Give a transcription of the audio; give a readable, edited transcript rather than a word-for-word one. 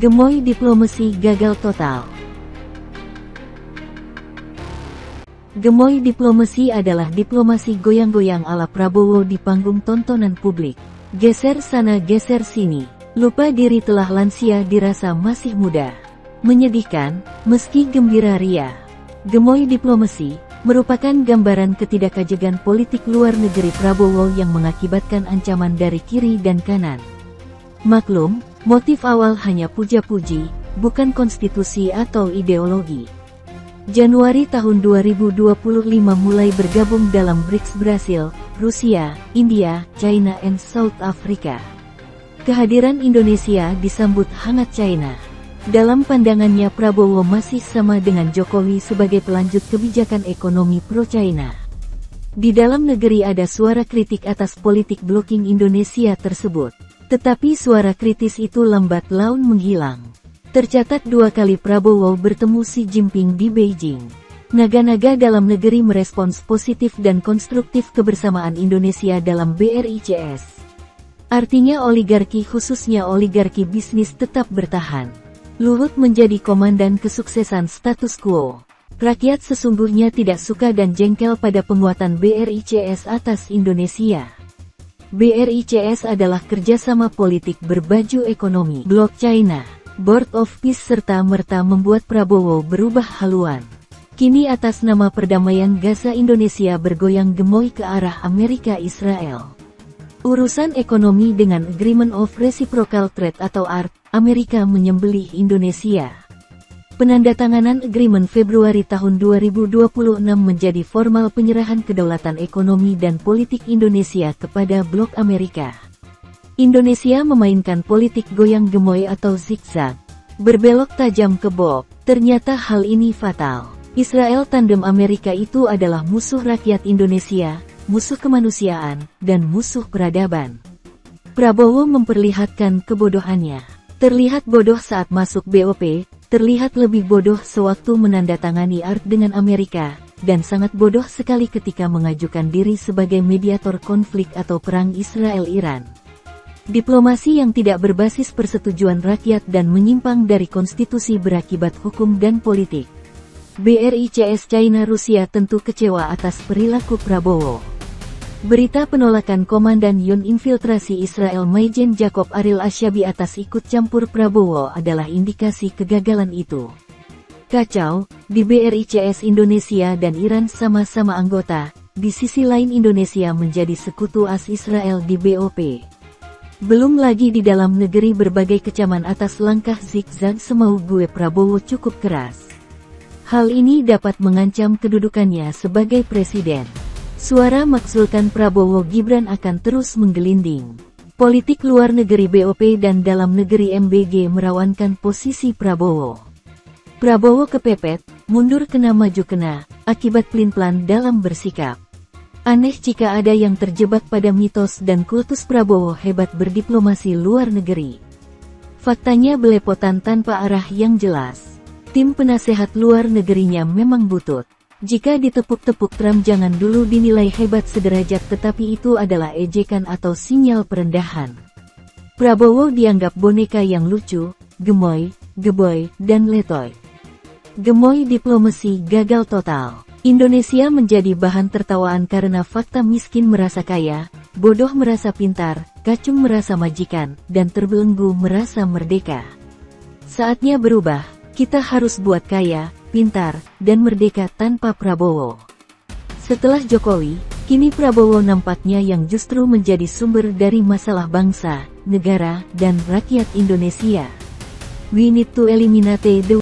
Gemoy diplomasi gagal total. Gemoy diplomasi adalah diplomasi goyang-goyang ala Prabowo di panggung tontonan publik. Geser sana geser sini. Lupa diri telah lansia dirasa masih muda. Menyedihkan, meski gembira ria. Gemoy diplomasi merupakan gambaran ketidakajegan politik luar negeri Prabowo yang mengakibatkan ancaman dari kiri dan kanan. Maklum, motif awal hanya puja-puji, bukan konstitusi atau ideologi. Januari tahun 2025 mulai bergabung dalam BRICS Brasil, Rusia, India, China and South Africa. Kehadiran Indonesia disambut hangat China. Dalam pandangannya Prabowo masih sama dengan Jokowi sebagai pelanjut kebijakan ekonomi pro-China. Di dalam negeri ada suara kritik atas politik blocking Indonesia tersebut. Tetapi suara kritis itu lambat laun menghilang. Tercatat 2 kali Prabowo bertemu Xi Jinping di Beijing. Naga-naga dalam negeri merespons positif dan konstruktif kebersamaan Indonesia dalam BRICS. Artinya oligarki khususnya oligarki bisnis tetap bertahan. Luhut menjadi komandan kesuksesan status quo. Rakyat sesungguhnya tidak suka dan jengkel pada penguatan BRICS atas Indonesia. BRICS adalah kerjasama politik berbaju ekonomi. Blok China, Board of Peace serta-merta membuat Prabowo berubah haluan. Kini atas nama perdamaian Gaza Indonesia bergoyang gemoy ke arah Amerika Israel. Urusan ekonomi dengan Agreement of Reciprocal Trade atau ART, Amerika menyembelih Indonesia. Penandatanganan agreement Februari tahun 2026 menjadi formal penyerahan kedaulatan ekonomi dan politik Indonesia kepada blok Amerika. Indonesia memainkan politik goyang gemoy atau zigzag, berbelok tajam ke Bob. Ternyata hal ini fatal. Israel tandem Amerika itu adalah musuh rakyat Indonesia, musuh kemanusiaan, dan musuh peradaban. Prabowo memperlihatkan kebodohannya. Terlihat bodoh saat masuk BOP, terlihat lebih bodoh sewaktu menandatangani ART dengan Amerika, dan sangat bodoh sekali ketika mengajukan diri sebagai mediator konflik atau perang Israel-Iran. Diplomasi yang tidak berbasis persetujuan rakyat dan menyimpang dari konstitusi berakibat hukum dan politik. BRICS China-Rusia tentu kecewa atas perilaku Prabowo. Berita penolakan Komandan Yun infiltrasi Israel Maijen Jacob Aril Asyabi atas ikut campur Prabowo adalah indikasi kegagalan itu. Kacau, di BRICS Indonesia dan Iran sama-sama anggota, di sisi lain Indonesia menjadi sekutu as Israel di BOP. Belum lagi di dalam negeri berbagai kecaman atas langkah zigzag semau gue Prabowo cukup keras. Hal ini dapat mengancam kedudukannya sebagai presiden. Suara maksulkan Prabowo Gibran akan terus menggelinding. Politik luar negeri BOP dan dalam negeri MBG merawankan posisi Prabowo. Prabowo kepepet, mundur kena maju kena, akibat pelin-pelan dalam bersikap. Aneh jika ada yang terjebak pada mitos dan kultus Prabowo hebat berdiplomasi luar negeri. Faktanya belepotan tanpa arah yang jelas. Tim penasehat luar negerinya memang butut. Jika ditepuk-tepuk Trump jangan dulu dinilai hebat sederajat tetapi itu adalah ejekan atau sinyal perendahan. Prabowo dianggap boneka yang lucu, gemoy, geboy, dan letoy. Gemoy diplomasi gagal total. Indonesia menjadi bahan tertawaan karena fakta miskin merasa kaya, bodoh merasa pintar, kacung merasa majikan, dan terbelenggu merasa merdeka. Saatnya berubah, kita harus buat kaya, pintar, dan merdeka tanpa Prabowo. Setelah Jokowi, kini Prabowo nampaknya yang justru menjadi sumber dari masalah bangsa, negara, dan rakyat Indonesia. We need to eliminate the